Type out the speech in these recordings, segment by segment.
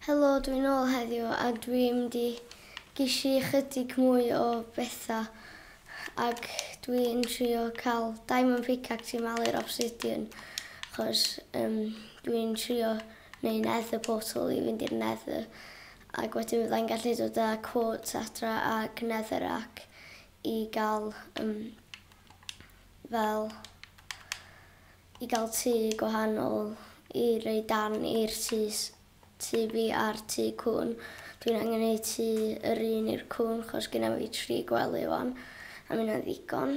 Helo, dwi'n ôl heddiw a dwi'n mynd i gysi chydig mwy o bethau ac dwi'n trio cael diamond pickaxe i malu'r obsidian achos dwi'n trio neud nether portal i fynd i'r nether ac wedyn byddai'n gallu dod â quartz adra ag netherrack i gael tŷ gwahanol i roi dan i'r tŷ fi a'r tŷ cwn. Dwi'n angen neud tŷ yr un i'r cwn achos gyda fi 3 gwely wan a mynd ddigon.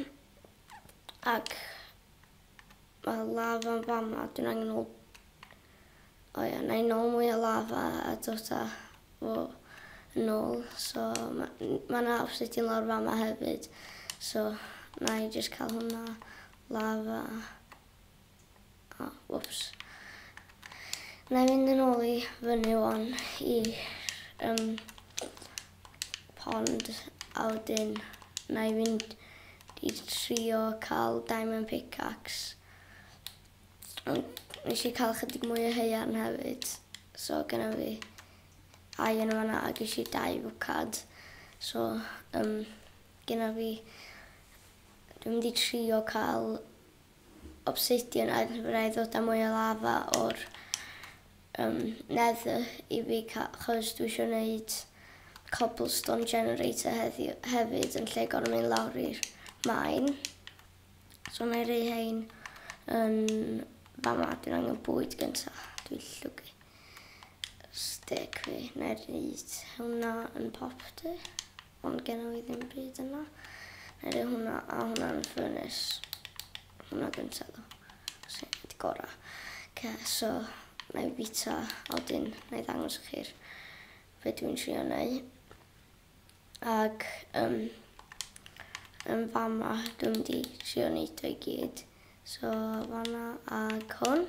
Ac mae lava yn fama, dwi'n angen nôl... O ia, na i nôl mwy o lava a dod â fo yn ôl. So mae yna obsidian lawr fama hefyd. So na i just cael hwnna lava. O, whoops. Na i fynd yn ôl i fyny wan i'r pond a wedyn na i fynd i trio cael diamond pickaxe. Nes i cael chydig mwy o haearn hefyd, so gyda fi iron fan'na a ges i 2 fwcad. So gyda fi, dwi'n mynd i trio cael obsidian a rhaid ddod â mwy o lava o'r nether i fi achos dwi eisiau gwneud cobblestone generator hefyd yn lle gorau mynd lawr i'r mine. So na i rei hein yn fama, dwi'n angen bwyd gyntaf, dwi'n llwgu stick fi. Na i reid hwnna yn popty, ond genna fi ddim byd yna. Na i rei hwnna a hwnna yn furnace, hwnna gyntaf ddo, sy'n wedi gorau. So na i bita a wedyn na i ddangos i chi'r be dwi'n trio neud. Ac yn fama dwi'n mynd i trio neud o'i gyd. So fan'na ag hwn.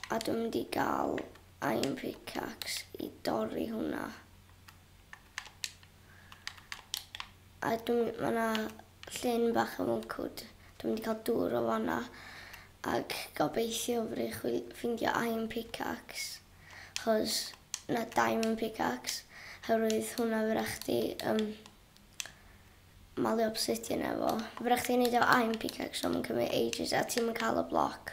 A dwi'n mynd i gael iron pickaxe i dorri hwnna. A mae yna llyn bach o mwncwd. Dwi'n mynd i cael dŵr o fan'na. Ac gobeithio ffindio iron pickaxe achos na diamond pickaxe oherwydd hwnna fyrra chdi malu obsidian efo. Fyrra chdi neud o iron pickaxe so mae'n cymryd ages a ti'n cael y bloc.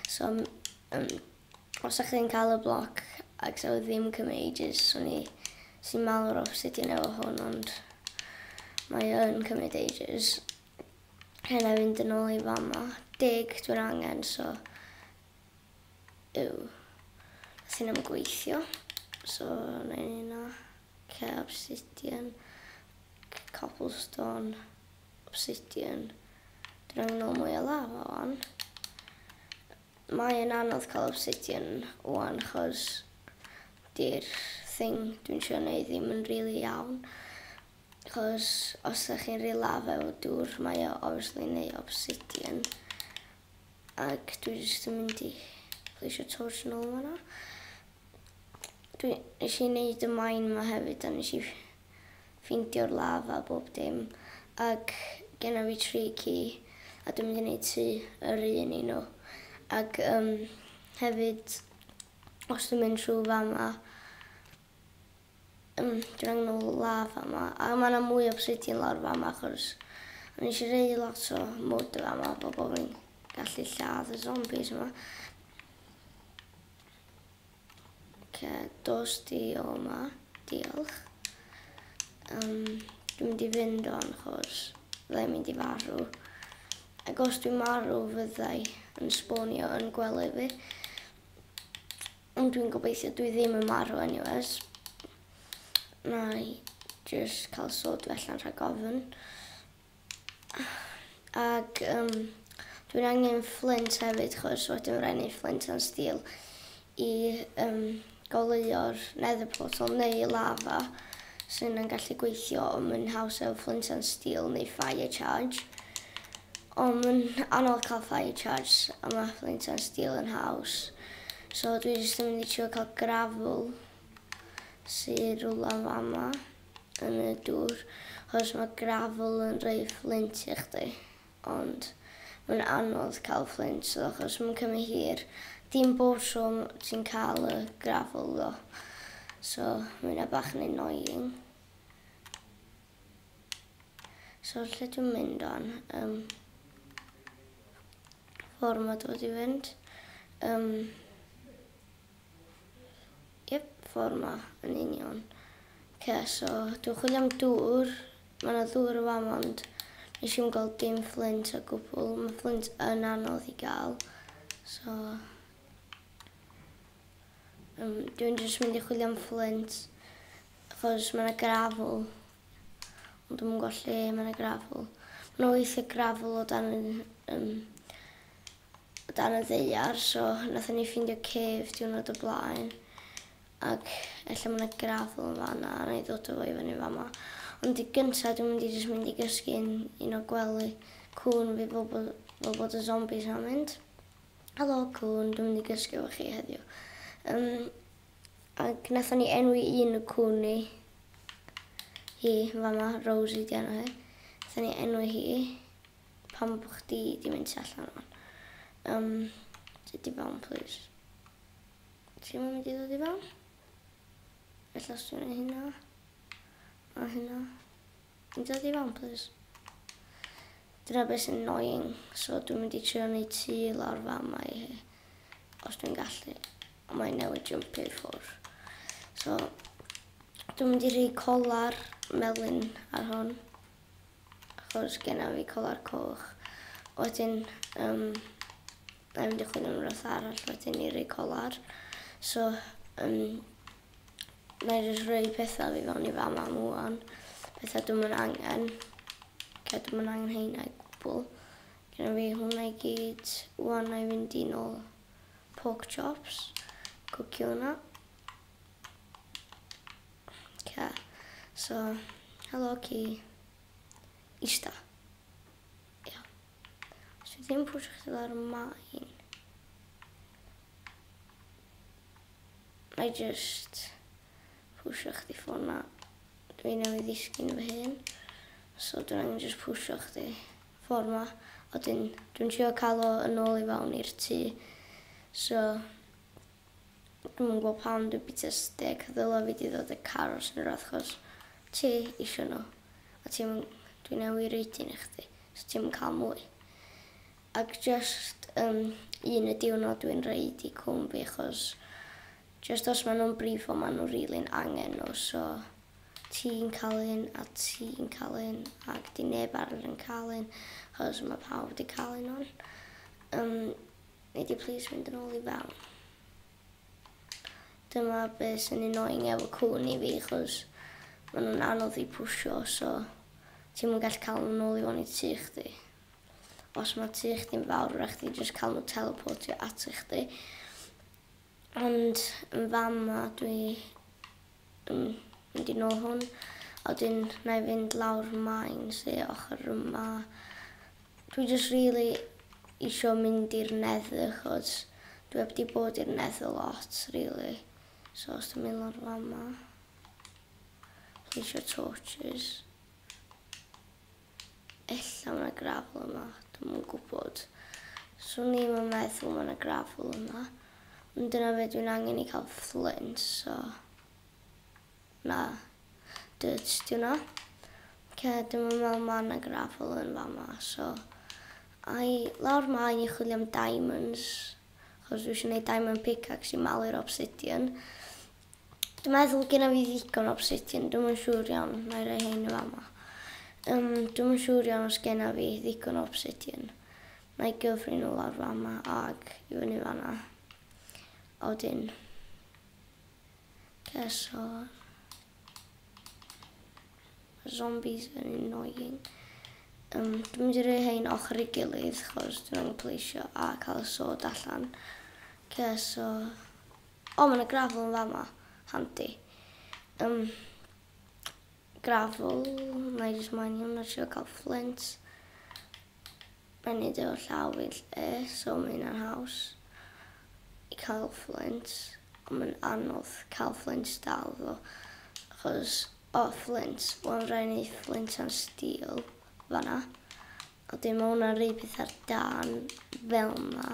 So os ydych chi'n cael y bloc ac so ddim yn cymryd ages so ni sy'n malu'r obsidian efo hwn ond mae yn cymryd ages. Hena fynd yn ôl i fama. 10 dwi'n angen, so... Nath hynna'n gweithio. So, na i hynna. Obsidian. Cobblestone. Obsidian. Dwi'n angen nôl mwy o lava wan. Mae'n anodd cael obsidian wan, achos di'r thing dwi'n siŵr neud ddim yn rili iawn. Achos os ydych chi'n rhoi lava efo dŵr, mae o obviously neud obsidian. Ac dwi jyst yn mynd i pleisio torch nôl fan'na. Nes i wneud y mine yma hefyd a nes i ffeindio'r lava bob dim. Ac genna fi 3 key a dwi'n mynd i wneud tŷ yr un i nhw. Ac hefyd, os dwi'n mynd trwy fama, dwi'n angen o lava yma. A mae yna mwy obsidian lawr fama achos nes i rei lot o mwd o fama bobl fi'n gallu lladd y zombies yma. Dos di o yma, diolch. Dwi'n mynd i fynd o'n achos fyddai'n mynd i farw. Ac os dwi'n marw fyddai yn sponio yn gwely fi. Ond dwi'n gobeithio dwi ddim yn marw anyways. Na i just cael sword felly'n rhag ofn. Ac dwi'n angen flint hefyd chos wedyn rhaid neud flint and steel i goleuo'r nether portal neu lava sy'n yn gallu gweithio ond mae'n haws efo flint and steel neu fire charge. Ond mae'n anodd cael fire charge a mae flint and steel yn haws. So dwi jyst yn mynd i trio cael gravel sy'n rwla fama yn y dŵr achos mae gravel yn rhoi flint i chdi ond mae'n anodd cael flint achos mae'n cymryd hir dim bob tro ti'n cael y gravel ddo. So, mae'n bach yn annoying. So, lle dwi'n mynd o'n? Ffordd ma dod i fynd. Ffordd ma yn union. So, dwi'n chwilio am dŵr. Mae yna ddŵr o fam, ond nes i'n gweld dim fflint o gwbl. Mae fflint yn anodd i gael. So, dwi'n jyst mynd i chwilio am fflint. Achos mae yna grafel. Ond dwi'n gwybod lle mae yna grafel. Mae yna weithiau grafel o dan y ddaear. So, nathon ni ffindio cef diwrnod o blaen. Ac efallai mae yna grafel yn fan'na. A na i ddod o fo i fyny fama. Ond i gyntaf, dwi'n mynd i gysgu un o gwely cwn fi fel bod y zombies yn mynd. Helo cwn, dwi'n mynd i gysgu efo chi heddiw. Ac nathon ni enwi un o cwn ni. Hi, fama, Rosie di enw hi. Nathon ni enwi hi. Pam bod chdi di mynd tu allan o'n. Dod i fewn, please. Ti'n mynd i ddod i fewn? Ella os dwi'n ei hynna. A hynna. Dwi'n dod i fewn, please. Dyna beth sy'n annoying. So dwi'n mynd i trio neud tŷ lawr fama i hi. Os dwi'n gallu. Ond mae'n newid jumpio i ffwrdd. So, dwi'n mynd i rhoi colar melyn ar hwn. Achos genna fi colar coch. Wedyn, na i mynd i chwilio am rwbeth arall wedyn i rhoi colar. So, na i jyst rhoi pethau fi fewn i fama am wan. Pethau dwi'n mynd angen. Dwi'n mynd angen heina i gwbl. Genna fi hwnna i gyd. Wan na i fynd i nôl pork chops. Cwcio hwnna. So, helo ci. Ista. Ia. So, ddim pwysio chdi lawr y main. Na i just pwysio chdi ffwrna. Dwi'n newydd ddisgyn fy hun. So dwi'n angen just pwysio chdi ffordd ma. Wedyn dwi'n trio cael o yn ôl i fewn i'r tŷ. So dwi'n gwybod pam dwi'n bita steak. Ddyla fi di ddod y caros yn yr achos ti isio nhw. A dwi'n newydd reidyn i chdi. So ti'n cael mwy. Ac just un y diwrnod dwi'n reid i cwm fi achos just os maen nhw'n brifo maen nhw'n rili'n angen nhw. So ti'n cael un a ti'n cael un ac di neb arall yn cael un achos mae pawb di cael un on. Nei di please mynd yn ôl i fewn. Dyma beth sy'n annoying efo cwn i fi achos maen nhw'n anodd i pwysio so ti'n mynd gallu cael nhw'n ôl i fewn i tŷ chdi. Os mae tŷ chdi'n fawr rhaid chdi jyst cael nhw teleportio at chdi. Ond yn fama dwi mynd i nôl hwn. A wedyn na i fynd lawr main sy'n ochr yma. Dwi just really isio mynd i'r nether achos dwi heb di bod i'r nether lot really. So os dwi'n mynd lawr fama. Dwi isio torches. Ella mae yna gravel yma. Dwi'n gwybod. So ni'n meddwl mae yna gravel yma. Ond dyna fe dwi'n angen i cael flint, so na, dirt di hwnna. Dwi'n meddwl mae yna gravel yn fama, so lawr maen i chwilio am diamonds, achos dwi eisiau gwneud diamond pickaxe i malu'r obsidian. Dwi'n meddwl gyda fi ddigon obsidian, dwi'n yn siŵr iawn, na i roi hein yn fama. Dwi'n yn siŵr iawn os gyda fi ddigon obsidian. Na i gyfri nhw lawr fama ag i fyny fan'na. A wedyn, so zombies yn annoying. Dwi'n mynd i roi hein ochr i gilydd achos dwi'n angen pleisio a cael y sword allan. So, mae yna gravel yn fama, handi. Gravel, na i just maen hwn, na trio cael flint. Mae'n neud efo llaw fi so mae hynna'n haws. I cael flint, ond mae'n anodd cael flint dal ddo. Achos, flint, mae'n rhaid i flint a'n steel fan'na. A dim mae hwnna'n rhoi peth ar dan fel yna.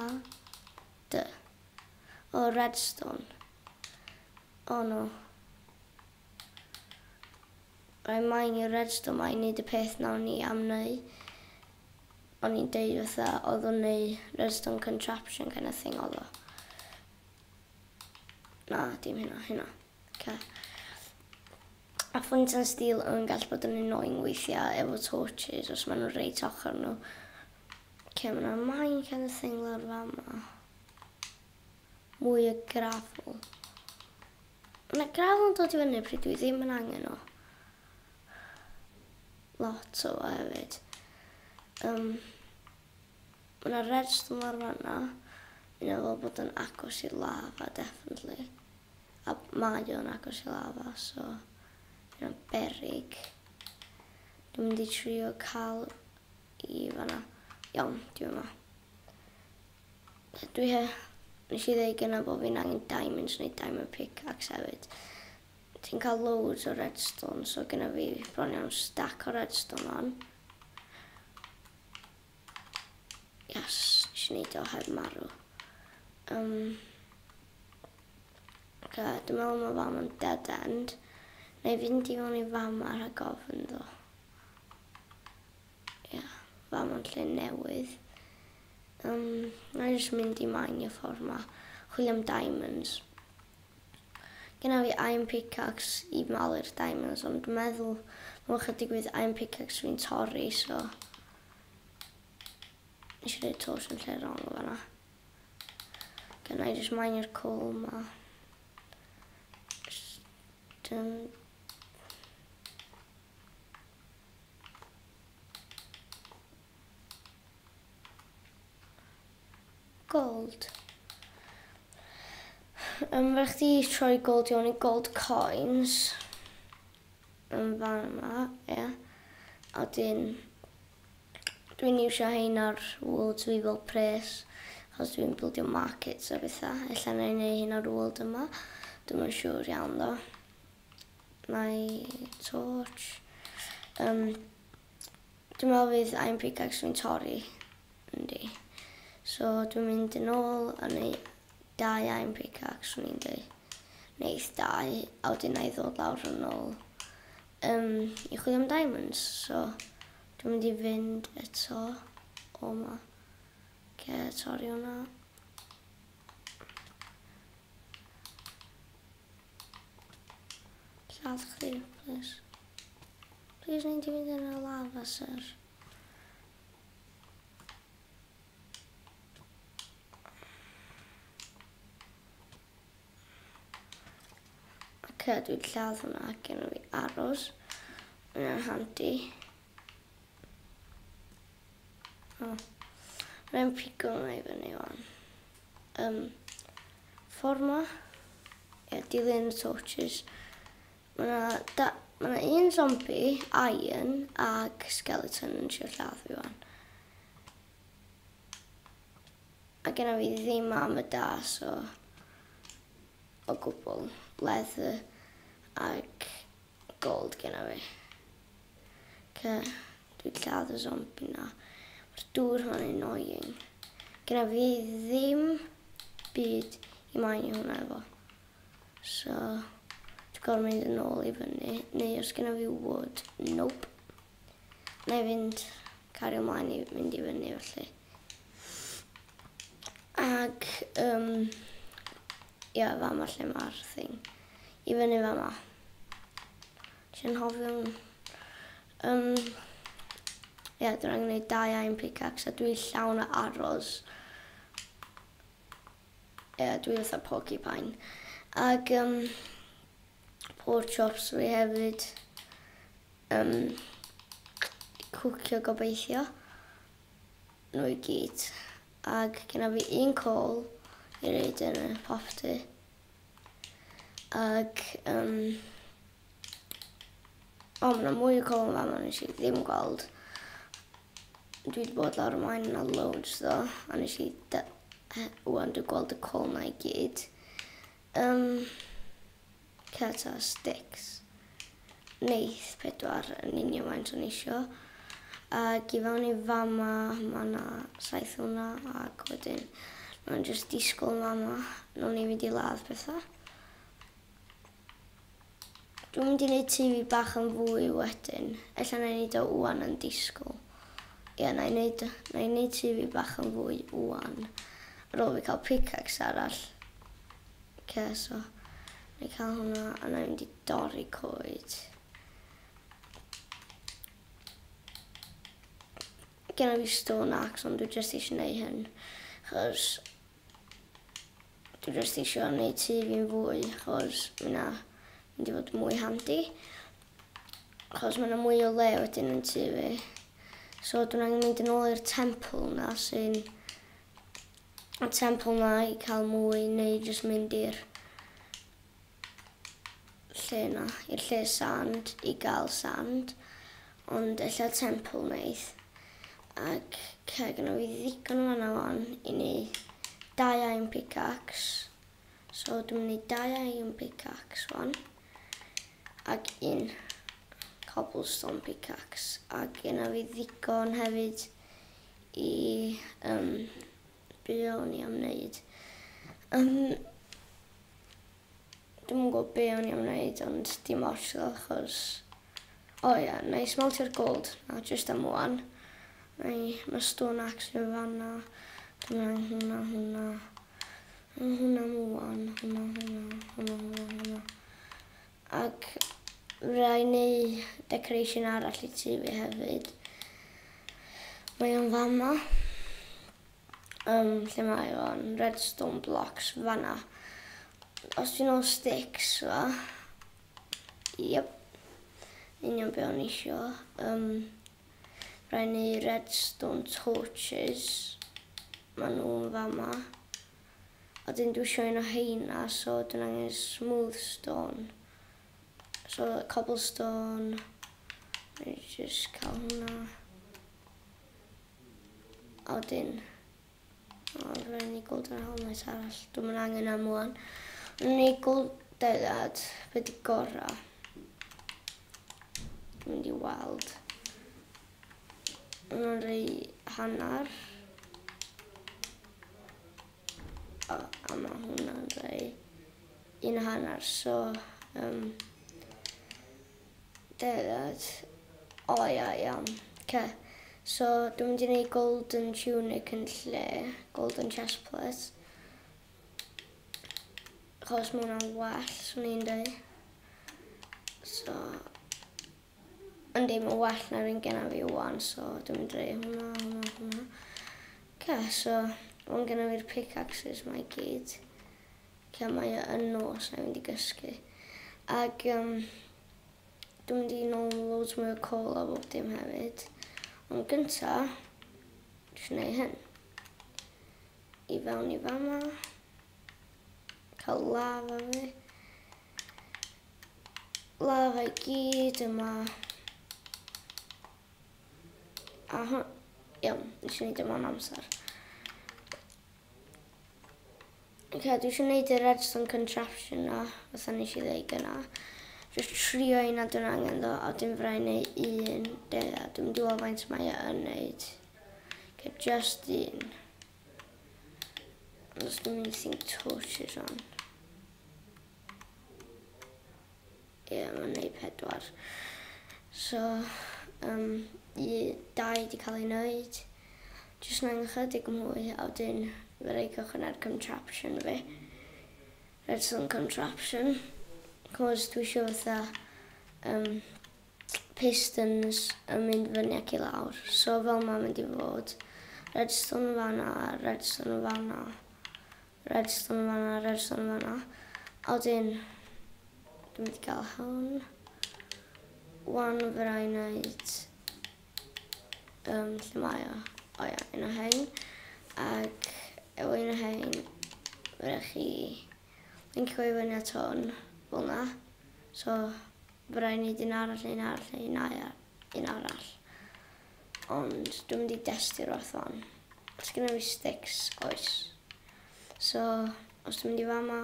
o redstone. O no. Rai mine i redstone ma i wneud y peth nawr ni am neu. O'n i'n deud fatha oedd o'n neud redstone contraption kind of thing oedd o. Na, dim hynna. Okay. A flint and steel yn gallu bod yn annoying weithiau efo torches os maen nhw'n reit ochr nhw. Okay, mae yna mine kind of thing lawr fama. Mwy o gravel. Mae yna gravel yn dod i fyny pryd dwi ddim yn angen o. Lot o hefyd. Mae yna redstone lawr fana. Mae'n efo bod yn agos i lava, definitely. A mae o'n agos i lava, so mae'n berig. Dwi'n mynd i trio cael i fanna. Iawn, dwi'n yma. Nes i ddweud gyna bod fi'n angen diamonds neu diamond pickaxe hefyd. Ti'n cael loads o redstone, so gyna fi bron iawn stack o redstone on. Yes, nes i wneud o heb marw. Dwi'n meddwl mae fam yn dead end. Neu fynd i fewn i fam ar y gofyn ddo. Fam yn lle newydd. Na i jyst mynd i mine y ffordd ma. Chwilio am diamonds. Gyna fi iron pickaxe i malu'r diamonds, ond dwi'n meddwl mae'n chydig fydd iron pickaxe fi'n torri, so nes i dweud torch yn lle wrong o fanna. Gyna i jyst mine'r coal ma. Gold. Fe chdi troi gold i o'n i gold coins. Yn fan yma, ie. A dwi'n iwsio hein ar World Weevil Press. Achos dwi'n bildio markets a bethau. Ella na i neud hyn ar World yma. Dwi'n yn siŵr iawn ddo. My torch. Dwi'n meddwl fydd iron pickaxe fi'n torri. Yndi. So dwi'n mynd yn ôl a neud 2 iron pickaxe o'n i'n dweud. Neith 2, a wedyn na i ddod lawr yn ôl. I chwilio am diamonds, so dwi'n mynd i fynd eto o ma. Torri hwnna. Lladd chdi, please. Please neud i fynd yn y lava, sir. Dwi'n lladd hwnna gen fi aros. Mae'n handi. Rhaid pigo hwnna i fyny fan. Ffordd ma. Dilyn y torches. Mae yna un zombie, iron, ag skeleton yn siarad lladd fi fan. A genna fi ddim am y das o gwbl. Leather ag gold genna fi. Dwi'n lladd y zombie na. Mae'r dŵr hwn yn annoying. Genna fi ddim byd i mine hwnna efo. So, dwi'n gorfod mynd yn ôl i fyny. Neu os genna fi wood, nope. Na i fynd cario mlaen i fynd i fyny felly. Ag, fama lle mae'r thing. I fyny fama. Dwi'n hofio dwi'n angen gwneud 2 iron pickaxe a dwi llawn o arrows. Dwi fatha porcupine. Ag pork chops fi hefyd. Cwcio gobeithio. Nhw i gyd. Ag gyna fi un coal i reid yn y popty. Ag mae yna mwy o coal yn fama nes i ddim gweld. Dwi wedi bod lawr y mine yna loads ddo, a nes i wan dwi'n gweld y coal na i gyd. Cata sticks. Neith 4 yn union faint o'n isio. Ac i fewn i fama, mae yna 7 hwnna, ac wedyn Mae'n just disgwyl mama. Nw'n ni fynd I ladd bethau. Dwi'n mynd I wneud TV bach yn fwy wedyn. Ella na I wneud o wan yn disgwyl. Ie, na I wneud TV bach yn fwy wan. Ar ôl fi cael pickaxe arall. So, na I cael hwnna a na I mynd I dorri coed. Genna fi stone axe ond dwi jyst eisiau gwneud hyn. Chos dwi jyst eisiau gwneud tŷ fi'n fwy. Chos mynd I fod mwy handi. Chos mae yna mwy o le wedyn yn tŷ fi. So dwi'n angen mynd yn ôl i'r temple na sy'n... Y temple na I cael mwy neu jyst mynd i'r lle na, i'r lle sand, I gael sand. Ond ella temple neith. Ac gyda fi ddigon fan'na wan I ni 2 iron pickaxe. So dwi'n mynd I 2 iron pickaxe wan. Ac 1 cobblestone pickaxe. Ac gyda fi ddigon hefyd I be o'n I am wneud. Dwi'm yn gwybod be o'n I am wneud ond dim ots ddo achos... O ia, na I smeltio'r gold. Na, just am wan. Mae stone axe yn fan'na. Dwi'n hwnna. Hwnna mwan. Hwnna. Ac rai neu decoration arall I tŷ fi hefyd. Mae o'n fan'na. Lle mae o'n redstone blocks fan'na. Os dwi'n ôl sticks fa. Yep. Union be o'n isio. Rai neu redstone torches. Mae nhw'n fama. A dyn dwi isio un o heina, so dwi'n angen smooth stone. So cobblestone. Dwi'n just cael hwnna. A dyn. Rai neu golden helmet arall. Dwi'n angen am wan. Dwi'n ei goldelad. Be di gora. Dwi'n mynd I weld. Yn rhoi hanner. A mae hwnna'n rhoi 1 hanner. So, delad. O ia, iawn. So, dwi'n mynd I wneud golden tunic yn lle. Golden chestplate. Chos mae hwnna'n well, swn i'n dweud. So... Yndi, mae'n well na'r un genna fi wan, so dwi'n mynd I hwnna. So, o'n genna fi'r pickaxes mae gyd. Mae yn nos na fynd I gysgu. Ac dwi'n mynd I nôl loads mwy o coal a bob dim hefyd. Ond gynta, dwi'n gwneud hyn. I fewn I fama. Cael lava fi. Lava I gyd yma. A hwn, iawn, dwi eisiau gwneud yma'n amser. Dwi eisiau gwneud y redstone contraption na, fatha nes I ddweud gyna. Just trio un a dwi'n angen ddo, a dwi'n frai neu 1 dela. Dwi'n mynd I weld faint mae yn wneud. Just 1. Os dwi'n mynd I think torches on. Ie, mae'n neud 4. So, 2 di cael ei wneud. Jyst na'n chydig mwy, a wedyn fe rei cychwyn ar contraption fi. Redstone contraption. Cos dwi eisiau fatha pistons yn mynd fyny ac I lawr. So fel mae'n mynd I fod. Redstone fan'na, redstone fan'na. Redstone fan'na, redstone fan'na. A wedyn, dwi'n mynd I gael hwn. Wan fe rai wneud lle mae o? O ia, un o hein. Ac efo un o hein, fe rhaid chi lincio I fyny at hwn, fel na. So, fe rai wneud un arall. Ond dwi'n mynd I destio'r wrth fan. Os gyda fi sticks, oes. So, os dwi'n mynd I fama.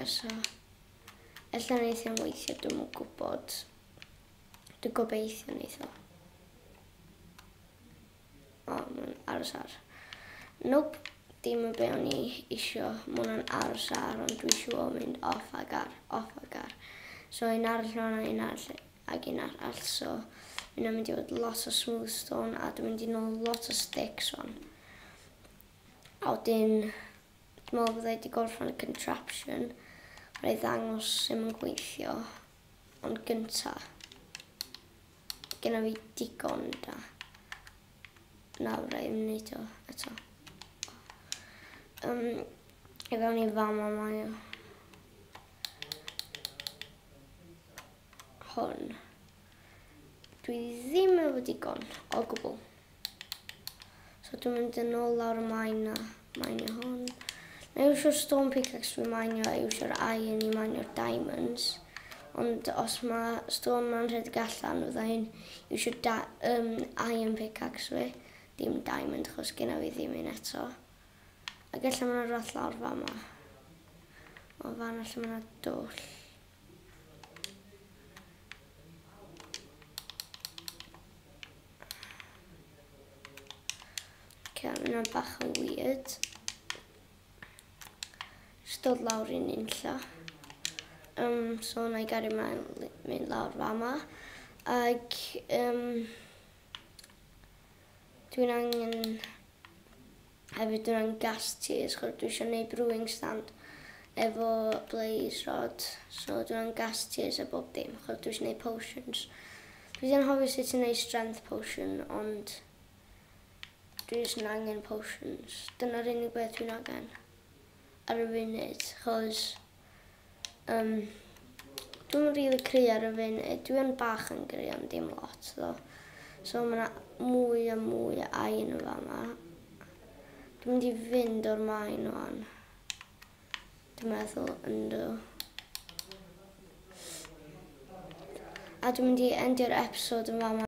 So, ella neithio'n weithio, dwi'n yn gwybod. Dwi'n gobeithio neithio. aros ar. Nope, dim y be o'n i isio. Mae hwnna'n aros ar, ond dwi isio mynd off ag ar. So un arall hwnna, un arall ag un arall. So yna'n mynd i fod lot o smooth stone a dwi'n mynd i nôl lot o sticks o'n. A wedyn, dwi'n meddwl byddai wedi gorffen y contraption. Rhaid ddangos sy'n yn gweithio. Ond gynta, gyda fi digon da. Nawr rhaid yn wneud o eto. I fewn i fama mae o. Hwn. Dwi ddim efo digon o gwbl. So dwi'n mynd yn ôl lawr y mainio hwn. Na iwsio'r stone pickaxe dwi'n mainio, iwsio'r iron i mainio'r diamonds. Ond os mae stone ma'n rhedeg allan, fydda hi'n iwsio iron pickaxe fi, dim diamond, chos gyda fi ddim un eto. Ac allan ma'n rhaid lawr fama. O fan allan ma'n dwll. Mae hwnna'n bach yn weird. Just dod lawr i'n unlla. So na i gario mynd lawr fama. Ac dwi'n angen hefyd dwi'n angen gas tears, chos dwi eisiau gwneud brewing stand efo blaze rod. So dwi'n angen gas tears a bob dim, chos dwi eisiau gwneud potions. Dwi ddim yn hoffi sut i'n gwneud strength potion, ond dwi jyst yn angen potions. Dyna'r unig beth dwi'n angen ar y funud, chos dwi'n rili creu ar y funud. Dwi'n bach yn creu, ond dim lot. So mae yna mwy a iron yn fama. Dwi'n mynd i fynd o'r main o'n. Dwi'n meddwl ynddo. A dwi'n mynd i endio'r episode yn fama.